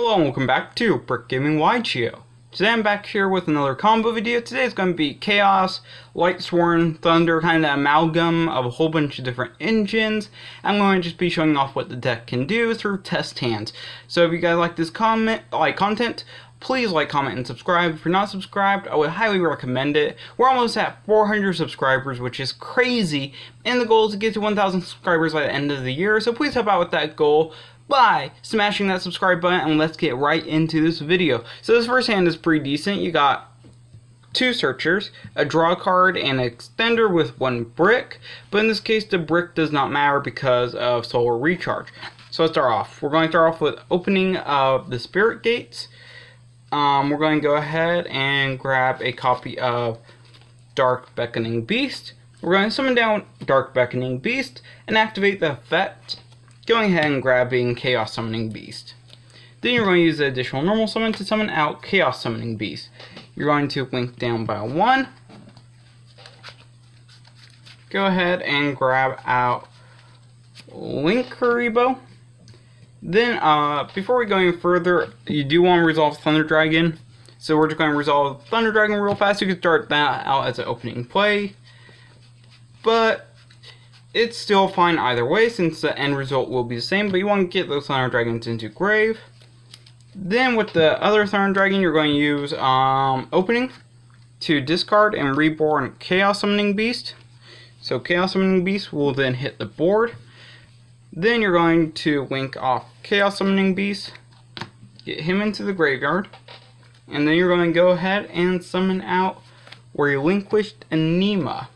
Hello and welcome back to Brick Gaming Wideshow. Today I'm back here with another combo video. Today is going to be Chaos, Lightsworn, Thunder, kind of amalgam of a whole bunch of different engines. I'm going to just be showing off what the deck can do through test hands. So if you guys like this content, please like, comment, and subscribe. If you're not subscribed, I would highly recommend it. We're almost at 400 subscribers, which is crazy, and the goal is to get to 1,000 subscribers by the end of the year, so please help out with that goal by smashing that subscribe button, and let's get right into this video. So this first hand is pretty decent. You got two searchers, a draw card, and an extender with one brick, but in this case the brick does not matter because of solar recharge. So let's start off. We're going to start off with opening of the spirit gates. We're going to go ahead and grab a copy of Dark Beckoning Beast. We're going to summon down Dark Beckoning Beast and activate the effect, going ahead and grabbing Chaos Summoning Beast. Then you're going to use the additional normal summon to summon out Chaos Summoning Beast. You're going to link down by 1. Go ahead and grab out Link Karibo. Then, before we go any further, you do want to resolve Thunder Dragon. So we're just going to resolve Thunder Dragon real fast. You can start that out as an opening play. But it's still fine either way, since the end result will be the same. But you want to get those Thunder Dragons into grave. Then with the other Thunder Dragon, you're going to use opening to discard and reborn Chaos Summoning Beast. So Chaos Summoning Beast will then hit the board. Then you're going to link off Chaos Summoning Beast, get him into the graveyard, and then you're going to go ahead and summon out Relinquished Anima.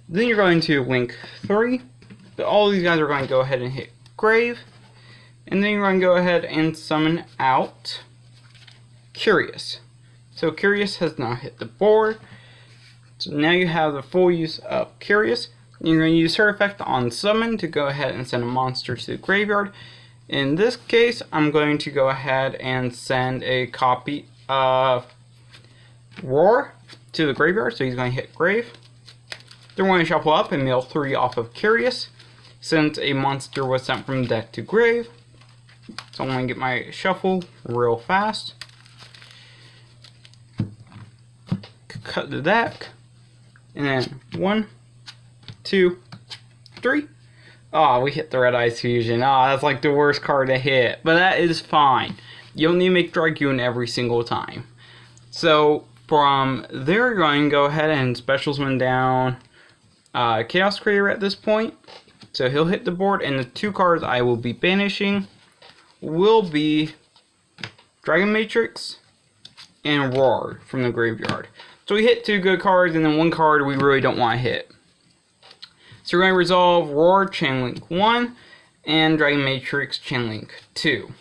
Then you're going to link 3, but all these guys are going to go ahead and hit grave, and then you're going to go ahead and summon out Curious. So Curious has now hit the board, so now you have the full use of Curious. You're going to use her effect on summon to go ahead and send a monster to the graveyard. In this case, I'm going to go ahead and send a copy of Roar to the graveyard, so he's going to hit grave. Then we're going to shuffle up and mill 3 off of Curious, since a monster was sent from the deck to grave. So I'm going to get my shuffle real fast. Cut the deck. And then 1, 2, 3. Oh, we hit the Red Eyes Fusion. Oh, that's like the worst card to hit. But that is fine. You don't need to make Dragoon every single time. So from there, you're going to go ahead and special summon down Chaos Creator at this point. So he'll hit the board, and the 2 cards I will be banishing will be Dragon Matrix and Roar from the graveyard. So we hit 2 good cards, and then 1 card we really don't want to hit. So we're going to resolve Roar Chainlink 1 and Dragon Matrix Chainlink 2.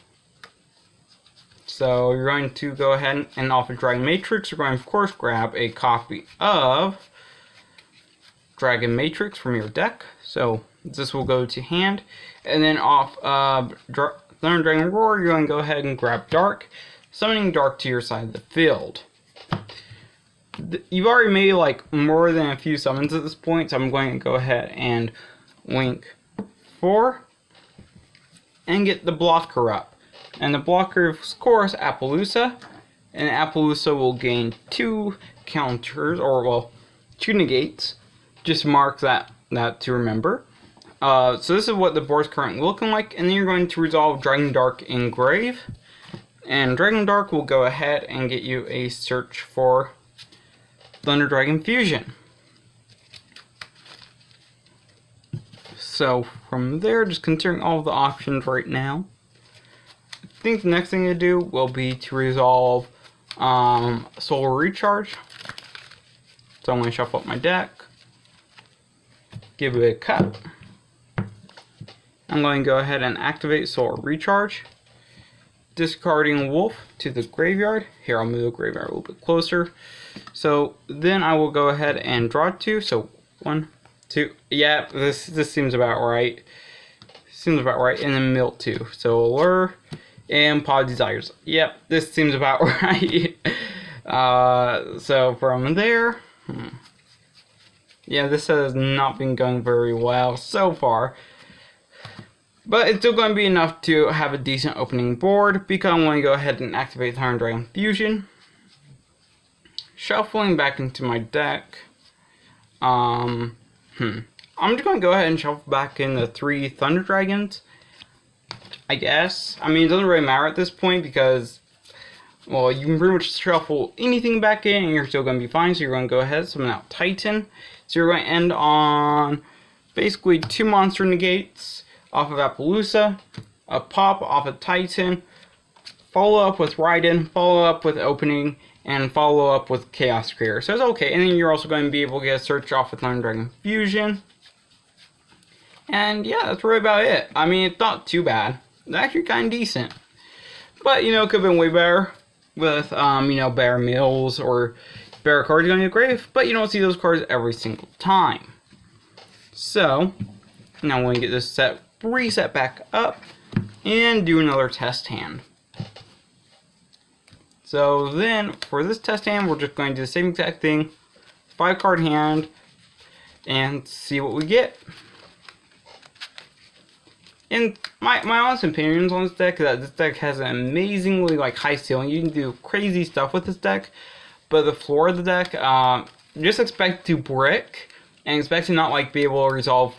So you're going to go ahead and off of Dragon Matrix, you're going to of course grab a copy of Dragon Matrix from your deck. So this will go to hand. And then off Thunder Dragon Roar, you're going to go ahead and grab Dark, summoning Dark to your side of the field. You've already made like more than a few summons at this point, so I'm going to go ahead and link 4 and get the blocker up. And the blocker is of course Appaloosa, and Appaloosa will gain 2 counters, or well, 2 negates. Just mark that to remember. So this is what the board's currently looking like, and then you're going to resolve Dragon Dark in grave, and Dragon Dark will go ahead and get you a search for Thunder Dragon Fusion. So from there, just considering all the options right now, I think the next thing to do will be to resolve Solar Recharge. So I'm going to shuffle up my deck, give it a cut. I'm going to go ahead and activate Solar Recharge, discarding Wolf to the graveyard. Here, I'll move the graveyard a little bit closer. So then I will go ahead and draw 2. So 1, 2. Yeah, this seems about right. Seems about right. And then mill 2. So Allure and Pod Desires. Yep, this seems about right. So from there, yeah, this has not been going very well so far. But it's still going to be enough to have a decent opening board, because I'm going to go ahead and activate Thunder Dragon Fusion. Shuffling back into my deck. I'm just going to go ahead and shuffle back in the 3 Thunder Dragons, I guess. I mean, it doesn't really matter at this point, because, well, you can pretty much shuffle anything back in and you're still going to be fine. So you're going to go ahead and summon out Titan. So you're going to end on basically 2 monster negates off of Appaloosa, a pop off of Titan, follow up with Raiden, follow up with Opening, and follow up with Chaos Creator. So it's okay. And then you're also going to be able to get a search off with Thunder Dragon Fusion. And yeah, that's really about it. I mean, it's not too bad. It's actually kind of decent. But, you know, it could have been way better with, you know, better mills or better cards going to the grave. But you don't see those cards every single time. So, now I'm going to get this set reset back up and do another test hand. So then, for this test hand, we're just going to do the same exact thing. 5-card hand, and see what we get. And my honest opinions on this deck is that this deck has an amazingly high ceiling. You can do crazy stuff with this deck, but the floor of the deck, just expect to brick, and expect to not be able to resolve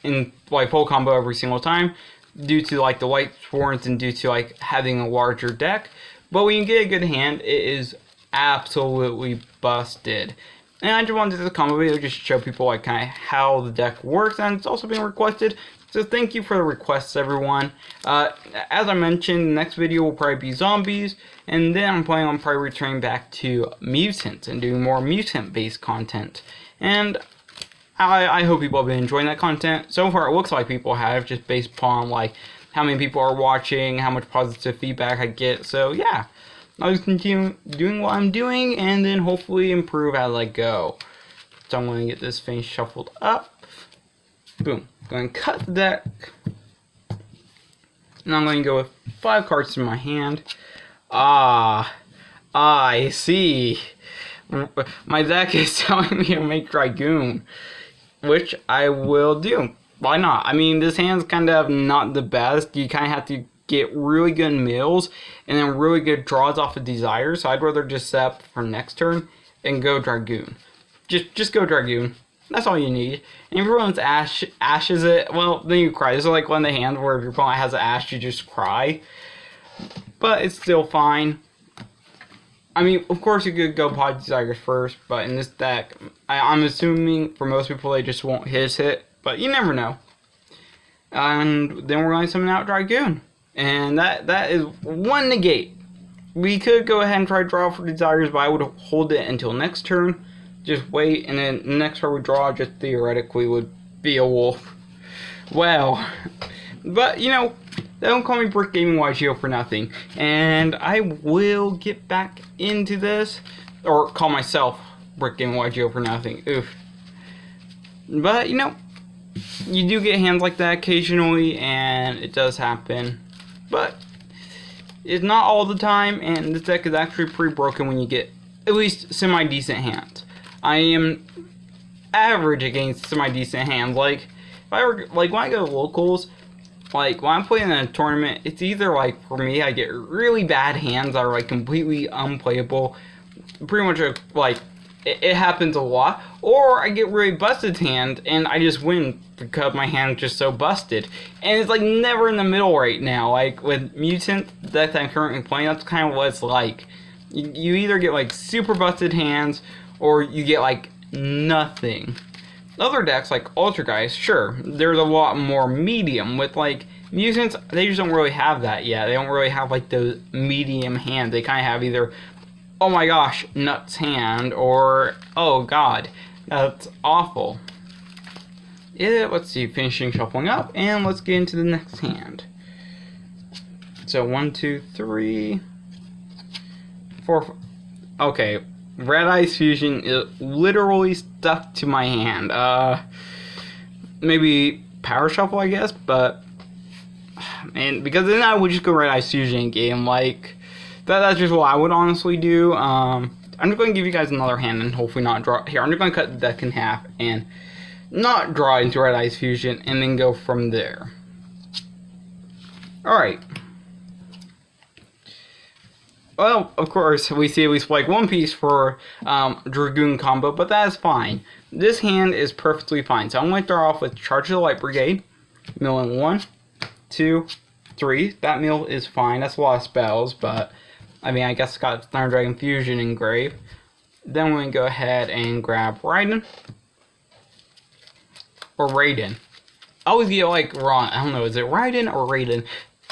in full combo every single time, due to the Lightsworns and due to having a larger deck. But when you get a good hand, it is absolutely busted. And I just wanted this combo video just to show people kind of how the deck works, and it's also been requested. So thank you for the requests, everyone. As I mentioned, the next video will probably be zombies, and then I'm planning on probably returning back to mutants and doing more mutant-based content. And I hope people have been enjoying that content. So far, it looks like people have, just based upon how many people are watching, how much positive feedback I get. So yeah, I'll just continue doing what I'm doing, and then hopefully improve as I go. So I'm going to get this thing shuffled up. Boom. Going to cut the deck. And I'm going to go with 5 cards in my hand. I see. My deck is telling me to make Dragoon, which I will do. Why not? I mean, this hand's kind of not the best. You kind of have to get really good mills and then really good draws off of Desire. So I'd rather just set up for next turn and go Dragoon. Just go Dragoon. That's all you need. And if your opponent's ashes it, well, then you cry. This is like one of the hands where if your opponent has an ash, you just cry. But it's still fine. I mean, of course you could go Pod Desires first, but in this deck, I'm assuming for most people they just won't hit, but you never know. And then we're going to summon out Dragoon. And that is 1 negate. We could go ahead and try to draw for Desires, but I would hold it until next turn. Just wait, and then the next card we draw just theoretically would be a wolf. Well, but you know, they don't call me Brick Gaming YGO for nothing. And I will get back into this, or call myself Brick Gaming YGO for nothing. Oof. But you know, you do get hands like that occasionally, and it does happen. But it's not all the time, and this deck is actually pretty broken when you get at least semi-decent hands. I am average against semi-decent hands. If I were, when I go to locals, when I'm playing in a tournament, it's either for me, I get really bad hands that are completely unplayable. Pretty much it happens a lot, or I get really busted hand and I just win because my hand's just so busted. And it's never in the middle right now. With Mutant, the deck that I'm currently playing, that's kind of what it's like. You either get super busted hands, or you get nothing. Other decks like Ultra Guys, sure, there's a lot more medium. With Mutants, they just don't really have that yet. They don't really have those medium hands. They kind of have either, oh my gosh, nuts hand, or oh god, that's awful. Let's see, finishing shuffling up, and let's get into the next hand. So 1, 2, 3, 4. Okay. Red Ice Fusion is literally stuck to my hand. Maybe Power Shuffle, I guess, but because then I would just go Red Ice Fusion game. That's just what I would honestly do. I'm just going to give you guys another hand and hopefully not draw. Here, I'm just going to cut the deck in half and not draw into Red Ice Fusion and then go from there. Alright. Well, of course, we see at least like one piece for Dragoon combo, but that is fine. This hand is perfectly fine. So I'm going to start off with Charge of the Light Brigade. Milling 1, 2, 3. That mill is fine. That's a lot of spells, but I mean, I guess it's got Thunder Dragon Fusion engraved. Then we're going to go ahead and grab Raiden. Or Raiden. I always get like wrong. I don't know, is it Raiden or Raiden?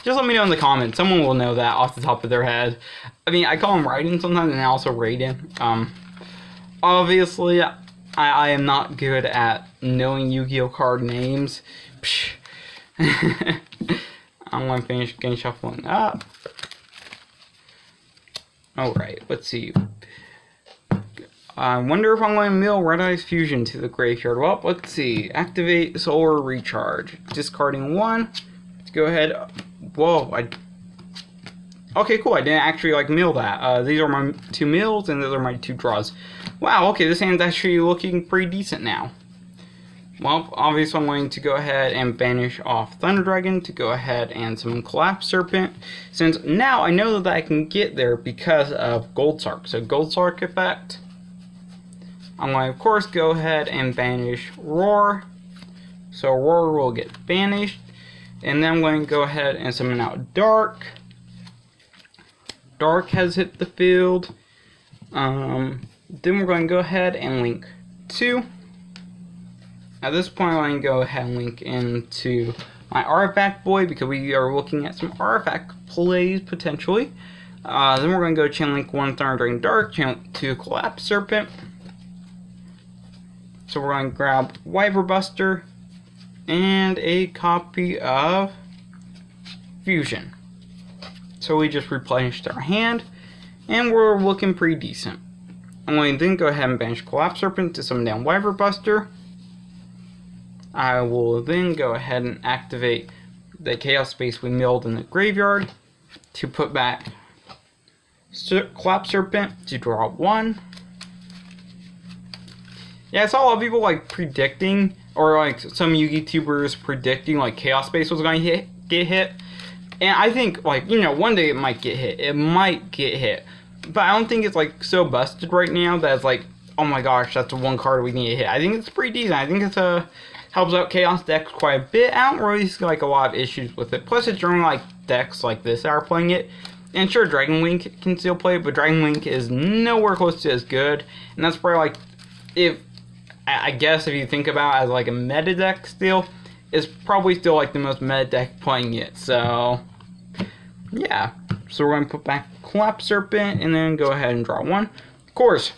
Just let me know in the comments. Someone will know that off the top of their head. I mean, I call him Raiden sometimes and also Raiden. Obviously, I am not good at knowing Yu-Gi-Oh card names. Psh. I'm going to finish game shuffling up. Alright, let's see. I wonder if I'm going to mill Red Eyes Fusion to the graveyard. Well, let's see. Activate Solar Recharge. Discarding 1. Let's go ahead. Whoa, okay, cool. I didn't actually like mill that. These are my 2 mills, and those are my 2 draws. Wow, okay, this hand's actually looking pretty decent now. Well, obviously I'm going to go ahead and banish off Thunder Dragon to go ahead and summon Collapse Serpent, since now I know that I can get there because of Gold Sark. So Gold Sark effect. I'm going to, of course, go ahead and banish Roar. So Roar will get banished. And then I'm going to go ahead and summon out Dark. Dark has hit the field. Then we're going to go ahead and link 2. At this point, I'm going to go ahead and link into my Artifact Boy because we are looking at some Artifact plays potentially. Then we're going to go chain link 1 Thunder Dragon Dark, chain link 2 Collapse Serpent. So we're going to grab Wyver Buster and a copy of Fusion. So we just replenished our hand, and we're looking pretty decent. I'm going to then go ahead and banish Collapse Serpent to summon down Wyver Buster. I will then go ahead and activate the Chaos Space we milled in the graveyard to put back Collapse Serpent to draw 1. Yeah, I saw a lot of people like predicting, or like some YouTubers predicting like Chaos Space was going to get hit. And I think, like, you know, one day it might get hit. It might get hit. But I don't think it's like so busted right now that it's like, oh my gosh, that's the one card we need to hit. I think it's pretty decent. I think it's helps out Chaos decks quite a bit. I don't really see like a lot of issues with it. Plus it's generally like decks like this that are playing it. And sure, Dragon Link can still play it, but Dragon Link is nowhere close to as good. And that's probably like, if I guess if you think about it as like a meta deck still, it's probably still like the most meta deck playing it. So yeah. So we're going to put back Collapse Serpent and then go ahead and draw 1. Of course,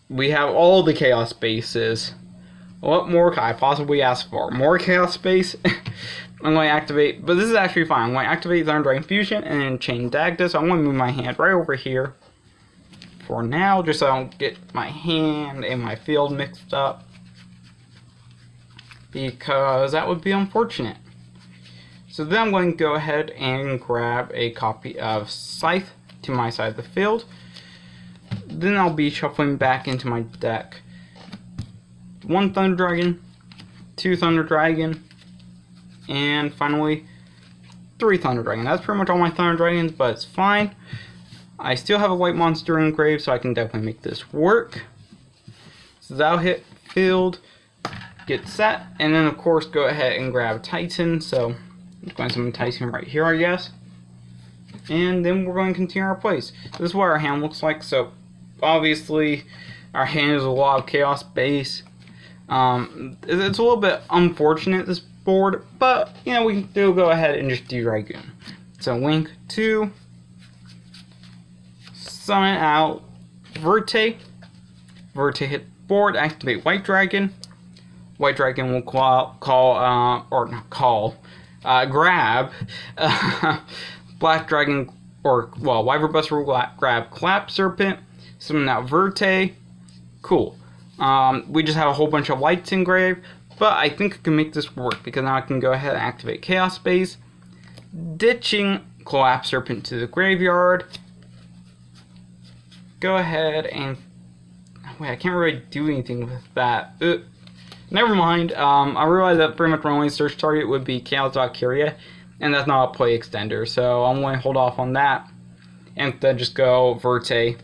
we have all the Chaos Spaces. What more could I possibly ask for? More Chaos Space? I'm going to activate, but this is actually fine. I'm going to activate Thunder Dragon Fusion and then chain Dagda. So I'm going to move my hand right over here for now, just so I don't get my hand and my field mixed up, because that would be unfortunate. So then I'm going to go ahead and grab a copy of Scythe to my side of the field. Then I'll be shuffling back into my deck 1 Thunder Dragon, 2 Thunder Dragon, and finally 3 Thunder Dragon. That's pretty much all my Thunder Dragons, but it's fine. I still have a white monster engraved, so I can definitely make this work. So that'll hit field, get set, and then of course go ahead and grab Titan. So I'm going to summon Titan right here, I guess. And then we're going to continue our plays. This is what our hand looks like. So obviously our hand is a lot of Chaos base. It's a little bit unfortunate, this board, but you know, we can still go ahead and just do Dragoon. So link 2, summon out Verte. Verte hit board, activate White Dragon. White Dragon will grab Black Dragon, or, well, Wyver Buster will grab Collapse Serpent, summon out Verte. Cool. We just have a whole bunch of lights engraved, but I think I can make this work, because now I can go ahead and activate Chaos Space, ditching Collapse Serpent to the graveyard. Go ahead and, wait, I can't really do anything with that. Never mind. I realized that pretty much my only search target would be Chaos Valkyria. and that's not a play extender, so I'm going to hold off on that, and then just go Verte,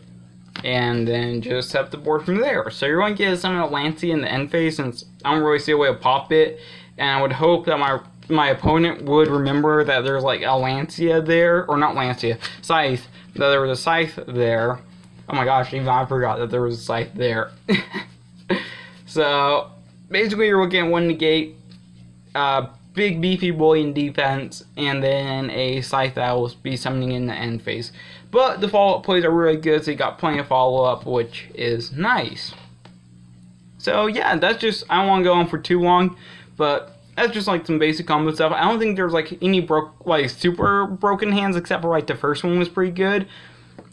and then just set up the board from there. So you're going to get some Lancey in the end phase, since I don't really see a way to pop it, and I would hope that my opponent would remember that there's like a Lancia there, or not Lancia, Scythe, that there was a Scythe there. Oh my gosh, even I forgot that there was a Scythe there. So basically you're looking at one negate, big beefy boy in defense, and then a Scythe that will be summoning in the end phase. But the follow-up plays are really good, so you got plenty of follow-up, which is nice. So yeah, that's just, I don't want to go on for too long, but that's just like some basic combo stuff. I don't think there's like any super broken hands, except for like the first one was pretty good.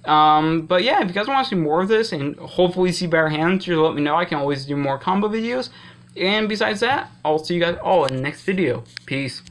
But yeah, if you guys want to see more of this and hopefully see better hands, just let me know. I can always do more combo videos. And besides that, I'll see you guys all in the next video. Peace.